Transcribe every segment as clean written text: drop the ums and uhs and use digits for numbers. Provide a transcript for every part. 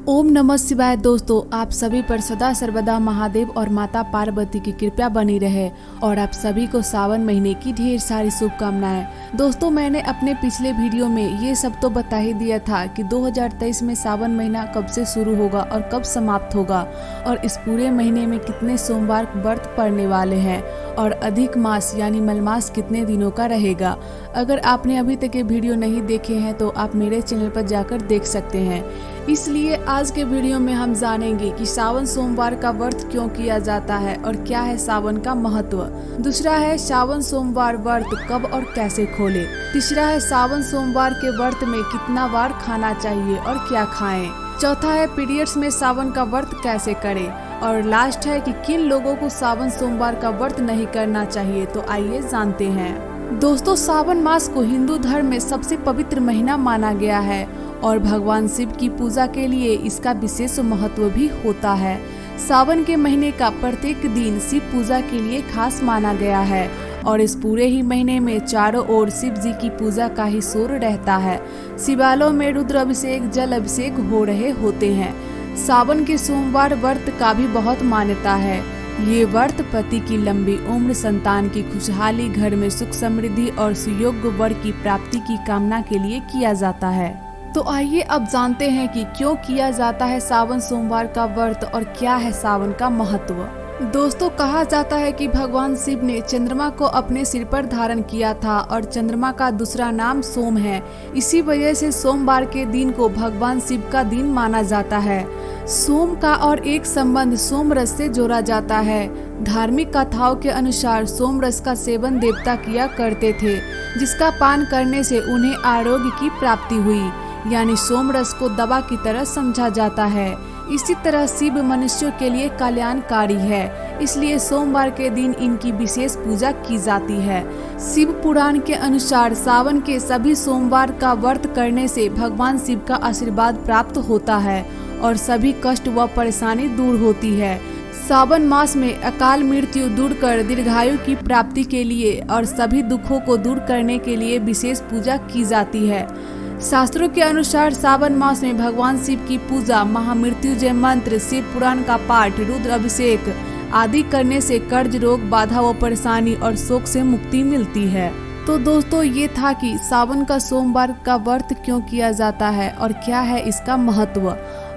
ओम नमः शिवाय। दोस्तों, आप सभी पर सदा सर्वदा महादेव और माता पार्वती की कृपा बनी रहे और आप सभी को सावन महीने की ढेर सारी शुभकामनाएं। दोस्तों, मैंने अपने पिछले वीडियो में ये सब तो बता ही दिया था कि 2023 में सावन महीना कब से शुरू होगा और कब समाप्त होगा और इस पूरे महीने में कितने सोमवार व्रत पड़ने वाले हैं और अधिक मास यानी मलमास कितने दिनों का रहेगा। अगर आपने अभी तक ये वीडियो नहीं देखे हैं तो आप मेरे चैनल पर जाकर देख सकते हैं। इसलिए आज के वीडियो में हम जानेंगे कि सावन सोमवार का व्रत क्यों किया जाता है और क्या है सावन का महत्व। दूसरा है सावन सोमवार व्रत कब और कैसे खोले। तीसरा है सावन सोमवार के व्रत में कितना बार खाना चाहिए और क्या खाएं। चौथा है पीरियड्स में सावन का व्रत कैसे करें और लास्ट है कि किन लोगों को सावन सोमवार का व्रत नहीं करना चाहिए। तो आइए जानते हैं। दोस्तों, सावन मास को हिंदू धर्म में सबसे पवित्र महीना माना गया है और भगवान शिव की पूजा के लिए इसका विशेष महत्व भी होता है। सावन के महीने का प्रत्येक दिन शिव पूजा के लिए खास माना गया है और इस पूरे ही महीने में चारों ओर शिव जी की पूजा का ही शोर रहता है। शिवालयों में रुद्र अभिषेक जल अभिषेक हो रहे होते हैं। सावन के सोमवार व्रत का भी बहुत मान्यता है। ये व्रत पति की लंबी उम्र, संतान की खुशहाली, घर में सुख समृद्धि और सुयोग्य वर की प्राप्ति की कामना के लिए किया जाता है। तो आइए अब जानते हैं कि क्यों किया जाता है सावन सोमवार का व्रत और क्या है सावन का महत्व। दोस्तों, कहा जाता है कि भगवान शिव ने चंद्रमा को अपने सिर पर धारण किया था और चंद्रमा का दूसरा नाम सोम है। इसी वजह से सोमवार के दिन को भगवान शिव का दिन माना जाता है। सोम का और एक संबंध सोम रस से जोड़ा जाता है। धार्मिक कथाओं के अनुसार सोम रस का सेवन देवता किया करते थे, जिसका पान करने से उन्हें आरोग्य की प्राप्ति हुई, यानी सोम रस को दवा की तरह समझा जाता है। इसी तरह शिव मनुष्यों के लिए कल्याणकारी है, इसलिए सोमवार के दिन इनकी विशेष पूजा की जाती है। शिव पुराण के अनुसार सावन के सभी सोमवार का व्रत करने से भगवान शिव का आशीर्वाद प्राप्त होता है और सभी कष्ट व परेशानी दूर होती है। सावन मास में अकाल मृत्यु दूर कर दीर्घायु की प्राप्ति के लिए और सभी दुखों को दूर करने के लिए विशेष पूजा की जाती है। शास्त्रों के अनुसार सावन मास में भगवान शिव की पूजा, महामृत्युंजय मंत्र, शिव पुराण का पाठ, रुद्र अभिषेक आदि करने से कर्ज रोग, बाधा व परेशानी और शोक से मुक्ति मिलती है। तो दोस्तों, ये था कि सावन का सोमवार का व्रत क्यों किया जाता है और क्या है इसका महत्व।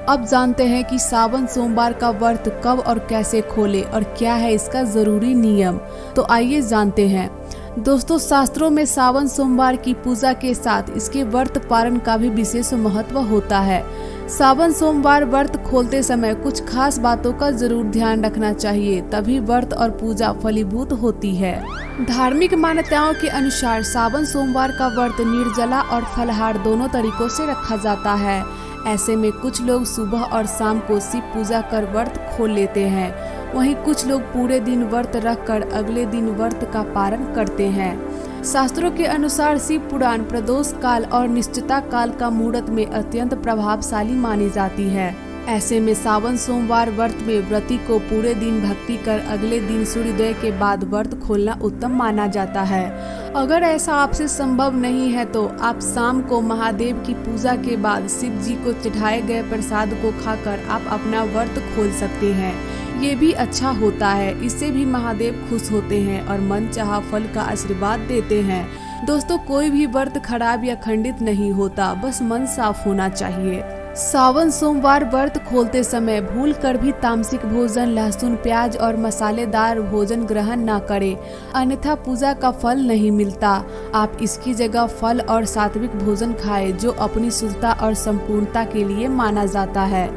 अब जानते हैं कि सावन सोमवार का व्रत कब और कैसे खोले और क्या है इसका जरूरी नियम। तो आइए जानते हैं। दोस्तों, शास्त्रों में सावन सोमवार की पूजा के साथ इसके व्रत पारण का भी विशेष महत्व होता है। सावन सोमवार व्रत खोलते समय कुछ खास बातों का जरूर ध्यान रखना चाहिए, तभी व्रत और पूजा फलीभूत होती है। धार्मिक मान्यताओं के अनुसार सावन सोमवार का व्रत निर्जला और फलाहार दोनों तरीकों से रखा जाता है। ऐसे में कुछ लोग सुबह और शाम को शिव पूजा कर व्रत खोल लेते हैं, वहीं कुछ लोग पूरे दिन व्रत रखकर अगले दिन व्रत का पारण करते हैं। शास्त्रों के अनुसार शिव पुराण प्रदोष काल और निश्चिता काल का मुहूर्त में अत्यंत प्रभावशाली मानी जाती है। ऐसे में सावन सोमवार व्रत में व्रती को पूरे दिन भक्ति कर अगले दिन सूर्योदय के बाद व्रत खोलना उत्तम माना जाता है। अगर ऐसा आपसे संभव नहीं है तो आप शाम को महादेव की पूजा के बाद शिव जी को चढ़ाए गए प्रसाद को खाकर आप अपना व्रत खोल सकते हैं। ये भी अच्छा होता है, इससे भी महादेव खुश होते हैं और मनचाहा फल का आशीर्वाद देते हैं। दोस्तों, कोई भी व्रत खराब या खंडित नहीं होता, बस मन साफ होना चाहिए। सावन सोमवार व्रत खोलते समय भूल कर भी तामसिक भोजन, लहसुन, प्याज और मसालेदार भोजन ग्रहण न करें, अन्यथा पूजा का फल नहीं मिलता। आप इसकी जगह फल और सात्विक भोजन खाएं, जो अपनी शुद्धता और संपूर्णता के लिए माना जाता है।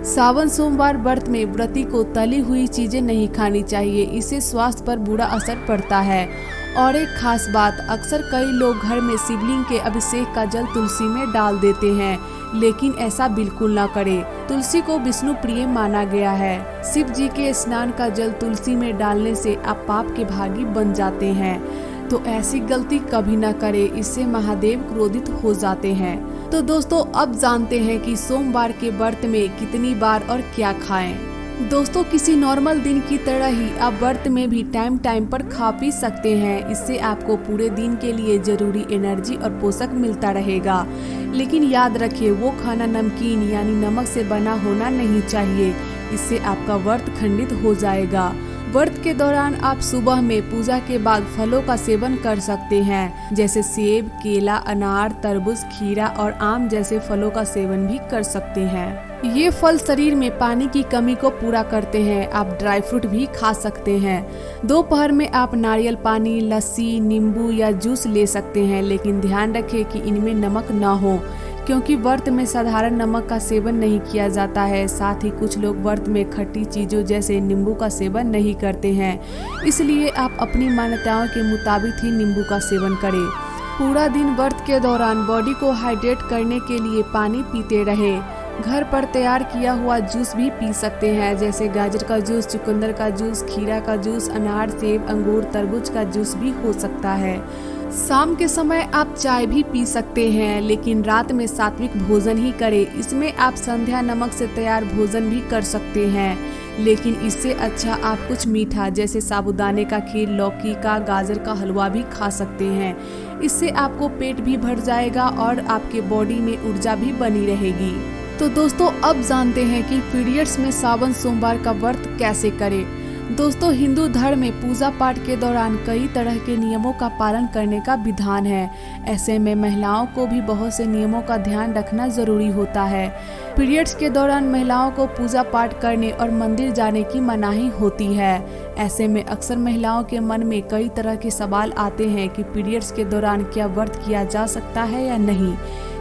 सावन सोमवार व्रत में व्रती को तली हुई चीजें नहीं खानी चाहिए, इससे स्वास्थ्य पर बुरा असर पड़ता है। और एक खास बात, अक्सर कई लोग घर में शिवलिंग के अभिषेक का जल तुलसी में डाल देते हैं, लेकिन ऐसा बिल्कुल ना करें। तुलसी को विष्णु प्रिय माना गया है। शिव जी के स्नान का जल तुलसी में डालने से आप पाप के भागी बन जाते हैं, तो ऐसी गलती कभी ना करें, इससे महादेव क्रोधित हो जाते हैं। तो दोस्तों, अब जानते हैं कि सोमवार के व्रत में कितनी बार और क्या खाएं। दोस्तों किसी नॉर्मल दिन की तरह ही आप व्रत में भी टाइम टाइम पर खा पी सकते हैं। इससे आपको पूरे दिन के लिए जरूरी एनर्जी और पोषक मिलता रहेगा। लेकिन याद रखिए, वो खाना नमकीन यानी नमक से बना होना नहीं चाहिए, इससे आपका व्रत खंडित हो जाएगा। व्रत के दौरान आप सुबह में पूजा के बाद फलों का सेवन कर सकते हैं, जैसे सेब, केला, अनार, तरबूज, खीरा और आम जैसे फलों का सेवन भी कर सकते हैं। ये फल शरीर में पानी की कमी को पूरा करते हैं। आप ड्राई फ्रूट भी खा सकते हैं। दोपहर में आप नारियल पानी, लस्सी, नींबू या जूस ले सकते हैं, लेकिन ध्यान रखें कि इनमें नमक न हो, क्योंकि व्रत में साधारण नमक का सेवन नहीं किया जाता है। साथ ही कुछ लोग व्रत में खट्टी चीजों जैसे नींबू का सेवन नहीं करते हैं, इसलिए आप अपनी मान्यताओं के मुताबिक ही नींबू का सेवन करें। पूरा दिन व्रत के दौरान बॉडी को हाइड्रेट करने के लिए पानी पीते रहे। घर पर तैयार किया हुआ जूस भी पी सकते हैं, जैसे गाजर का जूस, चुकंदर का जूस, खीरा का जूस, अनार, सेब, अंगूर, तरबूज का जूस भी हो सकता है। शाम के समय आप चाय भी पी सकते हैं, लेकिन रात में सात्विक भोजन ही करें। इसमें आप संध्या नमक से तैयार भोजन भी कर सकते हैं, लेकिन इससे अच्छा आप कुछ मीठा जैसे साबूदाने का खीर, लौकी का, गाजर का हलवा भी खा सकते हैं। इससे आपको पेट भी भर जाएगा और आपके बॉडी में ऊर्जा भी बनी रहेगी। तो दोस्तों अब जानते हैं कि पीरियड्स में सावन सोमवार का व्रत कैसे करें। दोस्तों हिंदू धर्म में पूजा पाठ के दौरान कई तरह के नियमों का पालन करने का विधान है। ऐसे में महिलाओं को भी बहुत से नियमों का ध्यान रखना जरूरी होता है। पीरियड्स के दौरान महिलाओं को पूजा पाठ करने और मंदिर जाने की मनाही होती है। ऐसे में अक्सर महिलाओं के मन में कई तरह के सवाल आते हैं कि पीरियड्स के दौरान क्या व्रत किया जा सकता है या नहीं।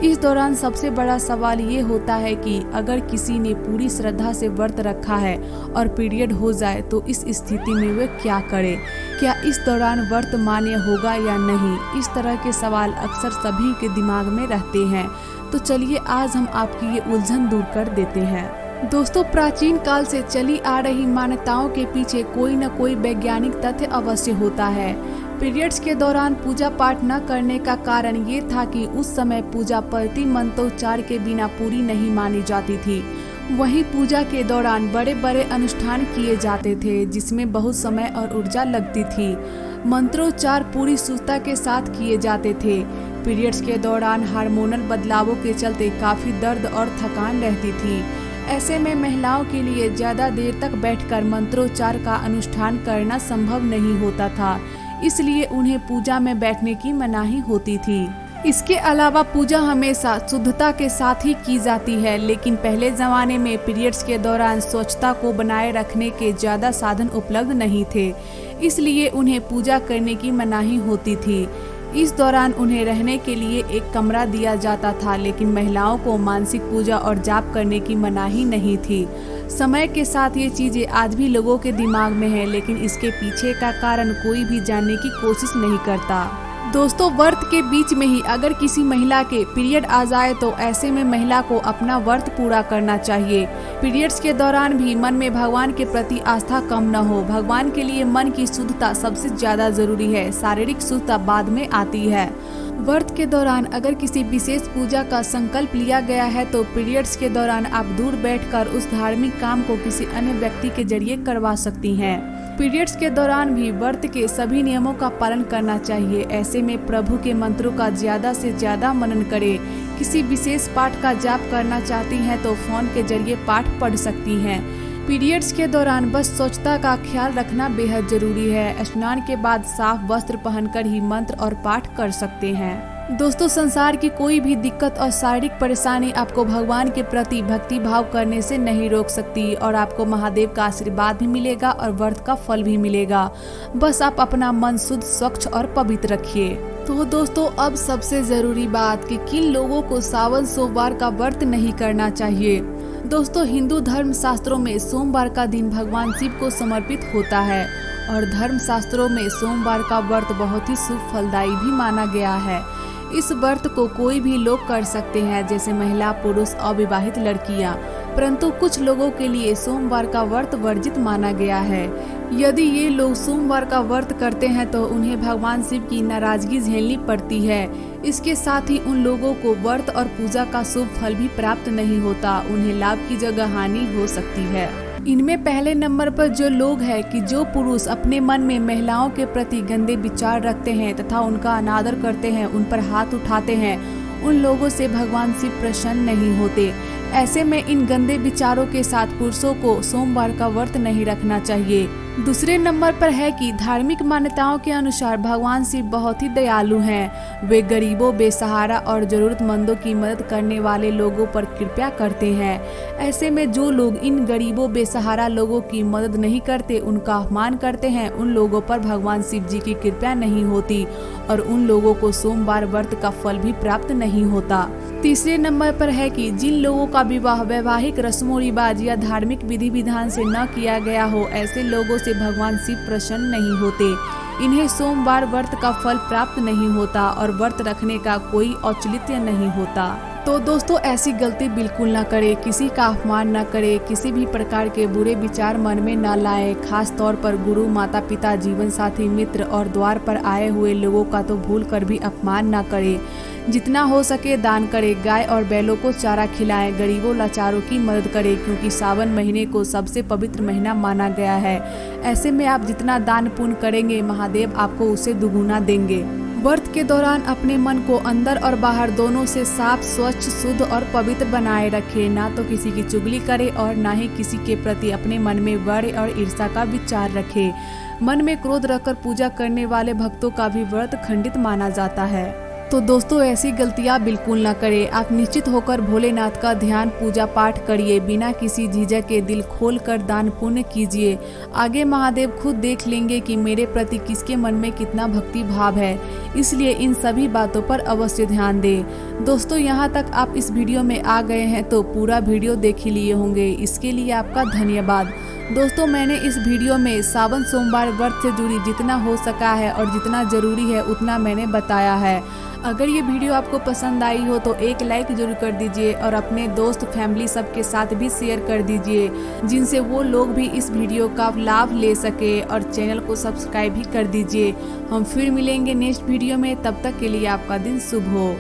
इस दौरान सबसे बड़ा सवाल ये होता है कि अगर किसी ने पूरी श्रद्धा से व्रत रखा है और पीरियड हो जाए तो इस स्थिति में वे क्या करे, क्या इस दौरान व्रत मान्य होगा या नहीं। इस तरह के सवाल अक्सर सभी के दिमाग में रहते हैं। तो चलिए आज हम आपकी ये उलझन दूर कर देते हैं। दोस्तों प्राचीन काल से चली आ रही मान्यताओं के पीछे कोई न कोई वैज्ञानिक तथ्य अवश्य होता है। पीरियड्स के दौरान पूजा पाठ न करने का कारण ये था कि उस समय पूजा पद्धति मंत्रोच्चार के बिना पूरी नहीं मानी जाती थी। वहीं पूजा के दौरान बड़े बड़े अनुष्ठान किए जाते थे, जिसमें बहुत समय और ऊर्जा लगती थी। मंत्रोच्चार पूरी शुद्धता के साथ किए जाते थे। पीरियड्स के दौरान हार्मोनल बदलावों के चलते काफी दर्द और थकान रहती थी। ऐसे में महिलाओं के लिए ज्यादा देर तक बैठकर मंत्रोच्चार का अनुष्ठान करना संभव नहीं होता था, इसलिए उन्हें पूजा में बैठने की मनाही होती थी। इसके अलावा पूजा हमेशा शुद्धता के साथ ही की जाती है, लेकिन पहले जमाने में पीरियड्स के दौरान स्वच्छता को बनाए रखने के ज्यादा साधन उपलब्ध नहीं थे, इसलिए उन्हें पूजा करने की मनाही होती थी। इस दौरान उन्हें रहने के लिए एक कमरा दिया जाता था, लेकिन महिलाओं को मानसिक पूजा और जाप करने की मनाही नहीं थी। समय के साथ ये चीजें आज भी लोगों के दिमाग में है, लेकिन इसके पीछे का कारण कोई भी जानने की कोशिश नहीं करता। दोस्तों व्रत के बीच में ही अगर किसी महिला के पीरियड आ जाए तो ऐसे में महिला को अपना व्रत पूरा करना चाहिए। पीरियड्स के दौरान भी मन में भगवान के प्रति आस्था कम न हो। भगवान के लिए मन की शुद्धता सबसे ज्यादा जरूरी है, शारीरिक शुद्धता बाद में आती है। व्रत के दौरान अगर किसी विशेष पूजा का संकल्प लिया गया है तो पीरियड्स के दौरान आप दूर बैठकर उस धार्मिक काम को किसी अन्य व्यक्ति के जरिए करवा सकती हैं। पीरियड्स के दौरान भी व्रत के सभी नियमों का पालन करना चाहिए। ऐसे में प्रभु के मंत्रों का ज्यादा से ज्यादा मनन करें। किसी विशेष पाठ का जाप करना चाहती हैं तो फोन के जरिए पाठ पढ़ सकती हैं। पीरियड्स के दौरान बस स्वच्छता का ख्याल रखना बेहद जरूरी है। स्नान के बाद साफ वस्त्र पहनकर ही मंत्र और पाठ कर सकते हैं। दोस्तों संसार की कोई भी दिक्कत और शारीरिक परेशानी आपको भगवान के प्रति भक्ति भाव करने से नहीं रोक सकती और आपको महादेव का आशीर्वाद भी मिलेगा और व्रत का फल भी मिलेगा। बस आप अपना मन शुद्ध, स्वच्छ और पवित्र रखिए। तो दोस्तों अब सबसे जरूरी बात कि किन लोगों को सावन सोमवार का व्रत नहीं करना चाहिए। दोस्तों हिंदू धर्म शास्त्रों में सोमवार का दिन भगवान शिव को समर्पित होता है और धर्म शास्त्रों में सोमवार का व्रत बहुत ही शुभ फलदायी भी माना गया है। इस व्रत को कोई भी लोग कर सकते हैं, जैसे महिला, पुरुष, अविवाहित लड़कियां, परंतु कुछ लोगों के लिए सोमवार का व्रत वर्जित माना गया है। यदि ये लोग सोमवार का व्रत करते हैं तो उन्हें भगवान शिव की नाराजगी झेलनी पड़ती है। इसके साथ ही उन लोगों को व्रत और पूजा का शुभ फल भी प्राप्त नहीं होता, उन्हें लाभ की जगह हानि हो सकती है। इनमें पहले नंबर पर जो लोग हैं कि जो पुरुष अपने मन में महिलाओं के प्रति गंदे विचार रखते हैं तथा उनका अनादर करते हैं, उन पर हाथ उठाते हैं, उन लोगों से भगवान शिव प्रसन्न नहीं होते। ऐसे में इन गंदे विचारों के साथ पुरुषों को सोमवार का व्रत नहीं रखना चाहिए। दूसरे नंबर पर है कि धार्मिक मान्यताओं के अनुसार भगवान शिव बहुत ही दयालु हैं। वे गरीबों, बेसहारा और जरूरतमंदों की मदद करने वाले लोगों पर कृपा करते हैं। ऐसे में जो लोग इन गरीबों, बेसहारा लोगों की मदद नहीं करते, उनका अपमान करते हैं, उन लोगों पर भगवान शिव जी की कृपा नहीं होती और उन लोगों को सोमवार व्रत का फल भी प्राप्त नहीं होता। तीसरे नंबर पर है कि जिन लोगों का विवाह वैवाहिक रस्मों रिवाज या धार्मिक विधि विधान से न किया गया हो, ऐसे लोगों से भगवान शिव प्रसन्न नहीं होते। इन्हें सोमवार व्रत का फल प्राप्त नहीं होता और व्रत रखने का कोई औचित्य नहीं होता। तो दोस्तों, ऐसी गलती बिल्कुल न करें, किसी का अपमान न करें, किसी भी प्रकार के बुरे विचार मन में न लाएं। खास तौर पर गुरु, माता पिता, जीवन साथी, मित्र और द्वार पर आए हुए लोगों का तो भूल कर भी अपमान न करें। जितना हो सके दान करें, गाय और बैलों को चारा खिलाएं, गरीबों लाचारों की मदद करें, क्योंकि सावन महीने को सबसे पवित्र महीना माना गया है। ऐसे में आप जितना दान पुण्य करेंगे, महादेव आपको उसे दुगुना देंगे। व्रत के दौरान अपने मन को अंदर और बाहर दोनों से साफ, स्वच्छ, शुद्ध और पवित्र बनाए रखें। ना तो किसी की चुगली करें और ना ही किसी के प्रति अपने मन में वैर और ईर्ष्या का विचार रखें। मन में क्रोध रखकर पूजा करने वाले भक्तों का भी व्रत खंडित माना जाता है। तो दोस्तों, ऐसी गलतियां बिल्कुल न करें। आप निश्चित होकर भोलेनाथ का ध्यान, पूजा पाठ करिए, बिना किसी झिझक के दिल खोल कर दान पुण्य कीजिए। आगे महादेव खुद देख लेंगे कि मेरे प्रति किसके मन में कितना भक्ति भाव है, इसलिए इन सभी बातों पर अवश्य ध्यान दें। दोस्तों, यहाँ तक आप इस वीडियो में आ गए हैं तो पूरा वीडियो देख ही लिए होंगे, इसके लिए आपका धन्यवाद। दोस्तों, मैंने इस वीडियो में सावन सोमवार व्रत से जुड़ी जितना हो सका है और जितना जरूरी है उतना मैंने बताया है। अगर ये वीडियो आपको पसंद आई हो तो एक लाइक जरूर कर दीजिए और अपने दोस्त, फैमिली सबके साथ भी शेयर कर दीजिए, जिनसे वो लोग भी इस वीडियो का लाभ ले सके, और चैनल को सब्सक्राइब भी कर दीजिए। हम फिर मिलेंगे नेक्स्ट वीडियो में, तब तक के लिए आपका दिन शुभ हो।